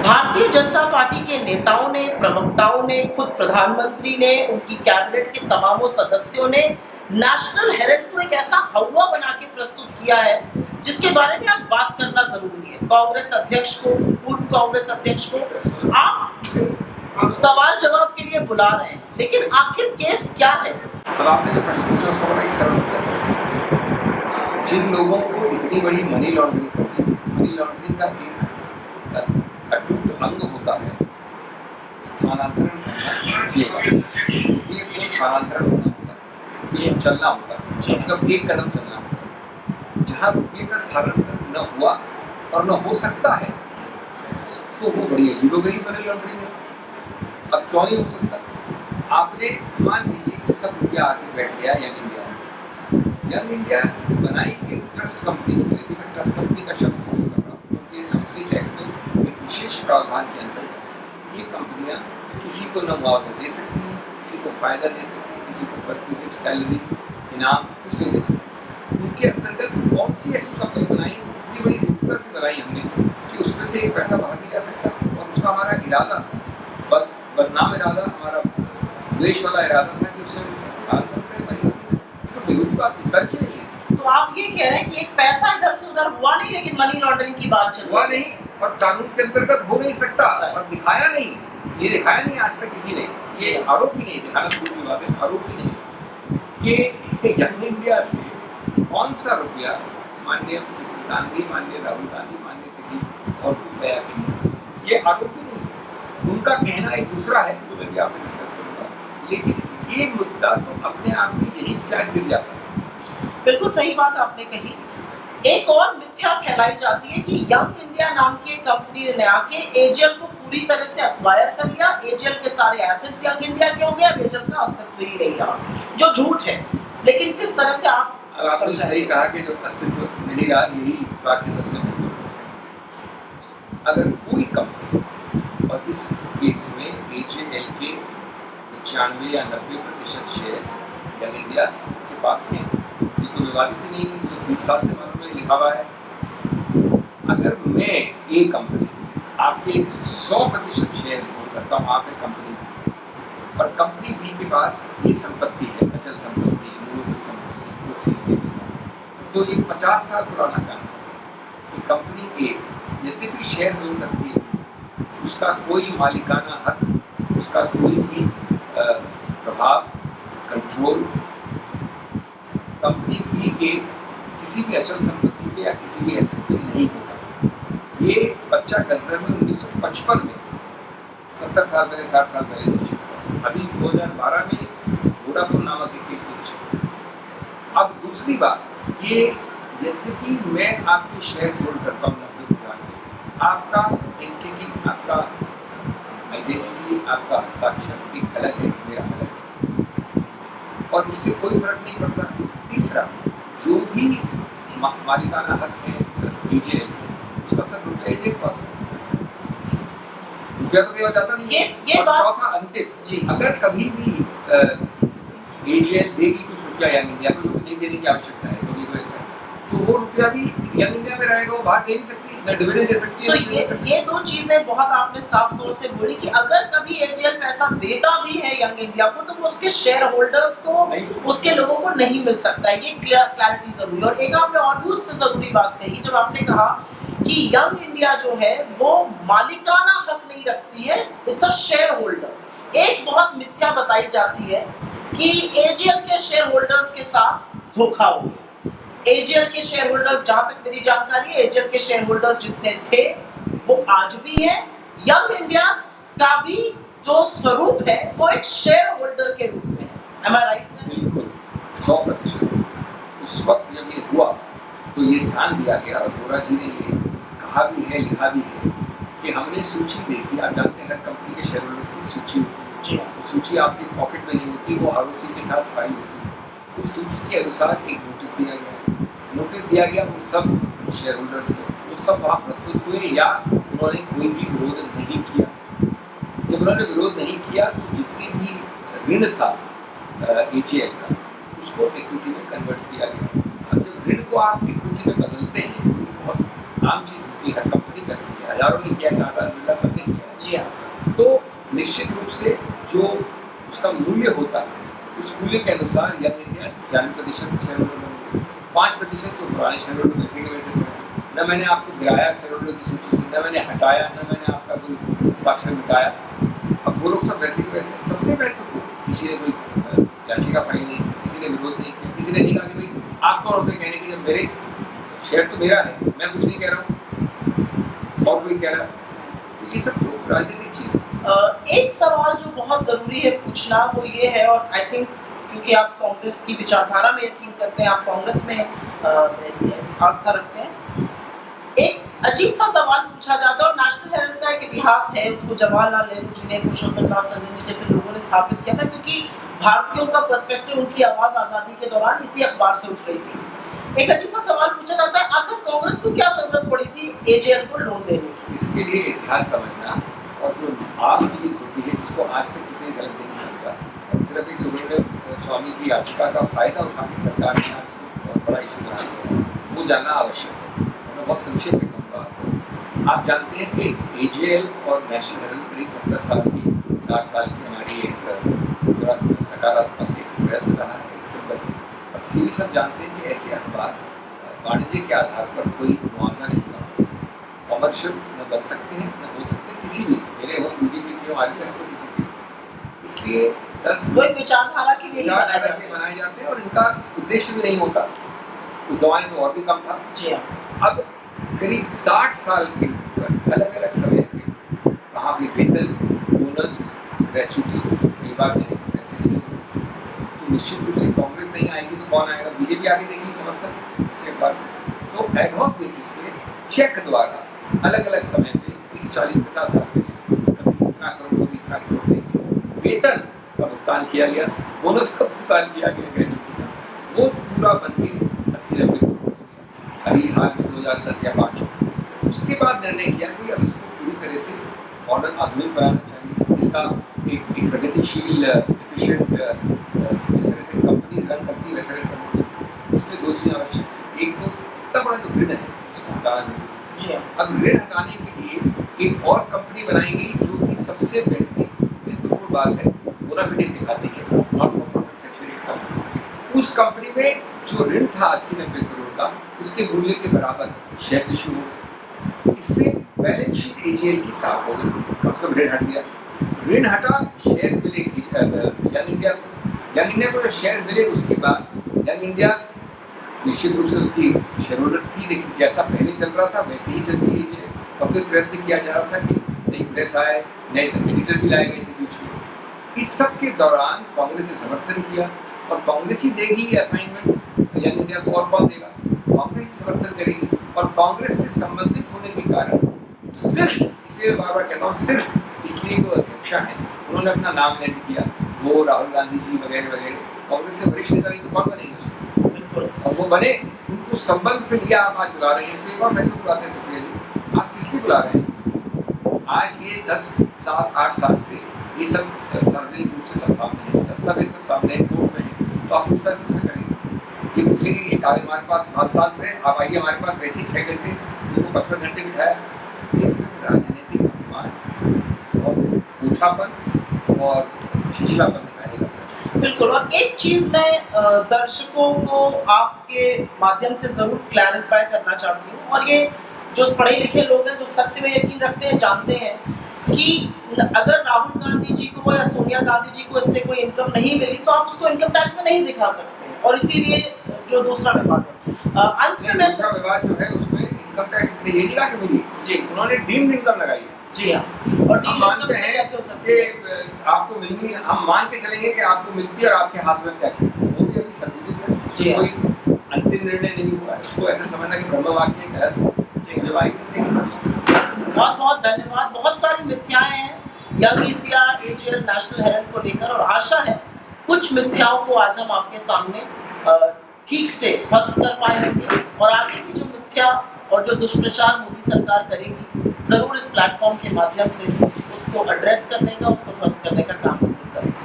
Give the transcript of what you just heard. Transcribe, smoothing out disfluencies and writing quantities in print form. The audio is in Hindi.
भारतीय जनता पार्टी के नेताओं ने, प्रवक्ताओं ने, खुद प्रधानमंत्री ने, उनकी कैबिनेट के तमामों सदस्यों ने नेशनल हेराल्ड को एक ऐसा हवा बना के प्रस्तुत किया है जिसके बारे में आज बात करना जरूरी है। कांग्रेस अध्यक्ष को, पूर्व कांग्रेस अध्यक्ष को आप सवाल जवाब के लिए बुला रहे हैं, लेकिन आखिर केस क्या है? अब आपने जो प्रश्न पूछा उसका बड़ा ही सरल उत्तर है। जिन लोगों को इतनी बड़ी मनी लॉन्ड्रिंग का एक अटूट अंग होता है स्थानांतरण ये स्थानांतरण होना होता है, चलना होता है, मतलब एक कदम चलना होता है। जहाँ रुपये का स्थानांतरण न हुआ और न हो सकता है तो वो बड़ी अजीबोगरीब मनी लॉन्ड्रिंग है। अब क्यों नहीं हो सकता? आपने मान लीजिए कि सब रुपया आके बैठ गया यंग इंडिया बनाई एक ट्रस्ट कंपनी, मैं ट्रस्ट कंपनी का शब्द कर रहा हूँ क्योंकि इस कंपनी एक्ट में एक विशेष प्रावधान के अंतर्गत ये कंपनियाँ किसी को न मुआवजा दे सकती हैं, किसी को फायदा दे सकती हैं, किसी को परक्विजिट सैलरी इनाम कुछ नहीं दे सकती। उनके अंतर्गत कौन सी ऐसी कंपनी बनाई, इतनी बड़ी रूपता से बनाई हमने कि उसमें से एक पैसा बाहर नहीं जा सकता, और उसका हमारा इरादा बदनाम इरादा, हमारा द्वेष वाला इरादा था कि उसे तो आप ये कह रहे हैं कि एक पैसा इधर से उधर हुआ नहीं, लेकिन मनी लॉन्ड्रिंग की बात चल हुआ नहीं और कानून के अंतर्गत हो नहीं सकता और दिखाया नहीं, ये दिखाया नहीं आज तक किसी ने। ये आरोप भी नहीं दिखाना, पूरी बात है, आरोप भी नहीं कि यंग इंडिया से कौन सा रुपया माननीय मिसेस गांधी, माननीय राहुल गांधी, माननीय किसी और को गया कि नहीं, ये आरोप भी नहीं। उनका कहना एक दूसरा है जो मैं भी आपसे डिस्कस करूँगा, लेकिन ये मुद्दा तो अपने आप में यही फ्लैग गिर जाता है। बिल्कुल सही बात आपने कही। एक और मिथ्या फैलाई जाती है कि यंग इंडिया नाम की एक कंपनी ने आके एजेएल को पूरी तरह से एक्वायर कर लिया, एजेएल के सारे एसेट्स यंग इंडिया के हो गए, अब एजेएल का अस्तित्व ही नहीं रहा, जो झूठ है। लेकिन किस तरह से आपने सही कहा कि जो अस्तित्व नहीं रहा, यही वाक्य सबसे महत्वपूर्ण है। अगर कोई कंपनी, और इस केस में एजेएल के 95 या 90% शेयर्स यंग इंडिया के पास हैं, ये तो विवादित ही नहीं है, 20 साल से मालूम है, लिखा हुआ है। अगर मैं ये कंपनी आपके 100% शेयर होल्ड करता हूँ, आप एक कंपनी में, और कंपनी बी के पास ये संपत्ति है, अचल संपत्ति, मूल्यवान संपत्ति, तो ये 50 साल पुराना काम है कि कंपनी ए यद्यपि शेयर होल्ड करती है, उसका कोई मालिकाना हक, उसका कोई भी प्रभाव, कंट्रोल कंपनी बी के किसी भी अचल संपत्ति पे या किसी भी एसेट पे नहीं होगा। ये बच्चा गजदर में 1955 में 70 साल पहले, 60 साल पहले निश्चित हुआ। अभी 2012 में वोडाफोन नामक एक केस में निश्चित हुआ। अब दूसरी बात, ये यद्यपि मैं आपके शेयर होल्ड करता हूँ 90% में, आपका एंटिटी, आपका आइडेंटिटी, आपका हस्ताक्षर एक अलग है, मेरा अलग है, और इससे कोई फर्क नहीं पड़ता। तीसरा, जो भी मालिकाना हक है एजेएल, उसका सब रुपया एजेएल पर रुपया तो देवा जाता नहीं है। और चौथा अंतिम, अगर कभी भी एजेएल देगी कुछ रुपया यंग इंडिया को, जो नहीं देने की आवश्यकता है, तो वो रुपया भी यंग इंडिया में रहेगा, वो बाहर दे नहीं सकती, न डिविडेंड दे सकती है। ये दो चीजें बहुत आपने साफ तौर से बोली कि अगर कभी एजेएल पैसा देता भी है यंग इंडिया को, तो वो उसके शेयर होल्डर्स को, उसके लोगों को नहीं मिल सकता है। ये क्लैरिटी जरूरी है। और एक आपने और भी उससे जरूरी बात कही, जब आपने कहा कि यंग इंडिया जो है वो मालिकाना हक नहीं रखती है, इट्स अ शेयर होल्डर। एक बहुत मिथ्या बताई जाती है कि एजेएल के शेयर होल्डर्स के साथ धोखा हो गया। एजेएल के शेयर होल्डर्स, जहां तक मेरी जानकारी है, एजेएल के शेयर होल्डर्स जितने थे वो आज भी हैं। यंग इंडिया का भी जो स्वरूप है वो एक शेयर होल्डर के रूप में है। Am I right? बिल्कुल 100%। उस वक्त जब ये हुआ तो ये ध्यान दिया गया, और गोरा जी ने ये कहा भी है, लिखा भी है कि हमने सूची देखी। आप जानते हैं हर कंपनी के शेयर होल्डर्स की सूची होती है, वो सूची आपके पॉकेट में नहीं होती, वो आरओसी के साथ फाइल होती है। उस सूची के अनुसार एक नोटिस दिया गया उन सब शेयर होल्डर्स को, वो सब वहाँ प्रस्तुत हुए या उन्होंने कोई भी विरोध नहीं किया। जब उन्होंने विरोध नहीं किया तो जितनी भी ऋण था एजेएल का, उसको इक्विटी में कन्वर्ट किया गया। अब जब ऋण को आप इक्विटी में बदलते हैं, बहुत आम चीज होती है, हर कंपनी करती है, हजारों ने किया, टाटा बिरला सबने किया है। जी हाँ। तो निश्चित रूप से जो उसका मूल्य होता है, उस मूल्य के अनुसार यंग इंडिया 40% शेयर होल्डर बन गए, 5% जो पुराने शेयर होल्डर वैसे के वैसे थे। न मैंने आपको गिराया शेयर होल्डर की सूची से, न मैंने हटाया, न मैंने आपका कोई हस्ताक्षर मिटाया। अब वो लोग सब वैसे के वैसे। सबसे महत्वपूर्ण, किसी ने कोई याचिका फाइल नहीं की, किसी ने विरोध नहीं किया, किसी ने नहीं कहा कि भाई आप कौन होते कहने की, जब मेरे शेयर तो मेरा है, मैं कुछ नहीं कह रहा हूँ और कोई कह रहा है। तो ये सब तो राजनीतिक चीज़ है। एक सवाल जो बहुत ज़रूरी है पूछना वो ये है, और आई थिंक क्योंकि आप कांग्रेस की विचारधारा में यकीन करते हैं, आप कांग्रेस में आस्था रखते हैं, एक अजीब सा सवाल पूछा जाता है और नेशनल हेराल्ड का एक इतिहास है, उसको जवाहरलाल नेहरू जी ने, पुरुषोत्तम दास टंडन जी जैसे लोगों ने स्थापित किया था, क्योंकि भारतीयों का पर्सपेक्टिव, उनकी आवाज़ आज़ादी के दौरान इसी अखबार से उठ रही थी। एक अजीब सा सवाल पूछा जाता है, आखिर कांग्रेस को क्या जरूरत पड़ी थी एजेएल को लोन देने की? इसके लिए इतिहास समझना और जो आम चीज़ होती है जिसको आज तक किसी ने गलत नहीं समझा, और सिर्फ एक सुब्रमण्यम स्वामी की याचिका का फायदा उठा के सरकार ने आज बहुत बड़ा इशू बना दिया, वो जानना आवश्यक है। मैं बहुत संक्षेप में कहूँगा आपको। आप जानते हैं कि एजेएल और नेशनल हेराल्ड करीब 60 साल की हमारी एक पूरा सकारात्मक एक प्रयत्न रहा है, एक सिंबल है। अब सीवी सब जानते हैं कि ऐसे अखबार वाणिज्य के आधार पर कोई मुआवजा नहीं कमा, कॉमर्शियल न बन सकते हैं, न हो सकते किसी भी, मेरे हो बीजेपी के हो, आरएसएस हो, किसी के। इसलिए 10 विचारधारा के लिए बनाए जाते हैं और इनका उद्देश्य भी नहीं होता। उस जमाने में और भी कम था। जी हाँ। अब करीब 60 साल के ऊपर अलग अलग समय पे कहाँ भी वेतन, बोनस, ग्रेचुटी कई बार नहीं, ऐसे नहीं। तो निश्चित रूप से कांग्रेस नहीं आएगी तो कौन आएगा? बीजेपी आगे देगी समर्थन ऐसे बार। तो एडहॉक बेसिस पे चेक द्वारा अलग अलग समय पे 30, 40, 50 साल में कभी इतना करोड़, कभी इतना करोड़ देंगे। वेतन का भुगतान किया गया, बोनस का भुगतान किया गया, ग्रेचुटी का, वो पूरा बन के 80-90 करोड़ हो गया अभी हाल में 2010 या 5 में। उसके बाद निर्णय किया कि अब इसको पूरी तरह से मॉडर्न आधुनिक बनाना चाहिए, इसका एक प्रगतिशील एफिशिएंट जिस तरह से कंपनीज रन करती है वैसे रन करना चाहिए। उसमें 2 चीज़ें आवश्यक है। एक तो इतना बड़ा जो ऋण है इसको हटाना चाहिए। अब ऋण हटाने के लिए एक और कंपनी बनाई गई जो कि सबसे महत्वपूर्ण बात है, बोनाफिडेज दिखाती है, not for profit section 8 company. उस कंपनी में जो ऋण था 80-90 करोड़ का, उसके मूल्य के बराबर शेयर इशू हो गए। इससे बैलेंस शीट एजेएल की साफ हो गई, कम से कम ऋण हट गया। ऋण हटा, शेयर मिले यंग इंडिया को। यंग इंडिया को जो शेयर मिले उसके बाद यंग इंडिया निश्चित रूप से उसकी शेयर होल्डर थी, लेकिन जैसा पहले चल रहा था वैसे ही चलती रही है। और फिर प्रयत्न किया जा रहा था कि नई प्रेस आए, नए एडिटर भी लाए गए थे बीच में। इस सब के दौरान कांग्रेस ने समर्थन किया, और कांग्रेस ही देगी असाइनमेंट यंग इंडिया को, और कौन देगा? कांग्रेस ही समर्थन करेगी। और कांग्रेस से संबंधित होने के कारण सिर्फ, इसलिए बार बार कहता हूँ, सिर्फ इसलिए जो अध्यक्षा हैं उन्होंने अपना नाम लैंड किया, वो राहुल गांधी जी वगैरह वगैरह, कांग्रेस से वरिष्ठ नेता नहीं तो कौन बनेंगे उसको? बिल्कुल। और वो बने, उनको संबंध के लिए आप आज बुला रहे हैं। तो एक बार मैं तो बुलाते हैं सुप्रिया जी, आप किससे बुला रहे हैं? आज ये 10, 7, 8 साल से ये सब सार्वजनिक रूप से सब सामने है, दस्तावेज सब सामने है, कोर्ट में है, तो आप पूछताछ किसमें करेंगे? ये पूछेंगे ये कागज हमारे पास 7 साल से, आप आइए हमारे पास बैठिए 6 घंटे, उनको 55 घंटे बिठाया। ये सिर्फ राजनीतिक अपमान और ऊंचापन और छिछलापन दिखाने का। बिल्कुल। और एक चीज़ मैं दर्शकों को आपके माध्यम से ज़रूर क्लैरिफाई करना चाहती हूँ, और ये जो पढ़े लिखे लोग हैं, जो सत्य में यकीन रखते हैं, जानते हैं कि अगर राहुल गांधी जी को या सोनिया गांधी जी को इससे कोई इनकम नहीं मिली तो आप उसको इनकम टैक्स में नहीं दिखा सकते, और इसीलिए जो दूसरा विवाद है, अंत में मैं दूसरा विवाद जो है उसमें इनकम टैक्स ये नहीं कहा कि मिली जी, उन्होंने डीम्ड इनकम लगाई है। जी हाँ, और हम मानते हैं कैसे हो सकती है कि आपको मिलनी, हम मान के चलेंगे कि आपको मिलती है और आपके हाथ में टैक्स है, वो भी अभी सर्विस है, कोई अंतिम निर्णय नहीं हुआ है। उसको ऐसे समझना कि ब्रह्म वाक्य गलत हो, बहुत बहुत धन्यवाद। बहुत सारी मिथ्याएं हैं young India, AJL, national Herald को लेकर, और आशा है कुछ मिथ्याओं को आज हम आपके सामने ठीक से ध्वस्त कर पाएंगे, और आगे की जो मिथ्या और जो दुष्प्रचार मोदी सरकार करेगी, ज़रूर इस प्लेटफॉर्म के माध्यम से उसको एड्रेस करने का, उसको ध्वस्त करने का काम करेंगे।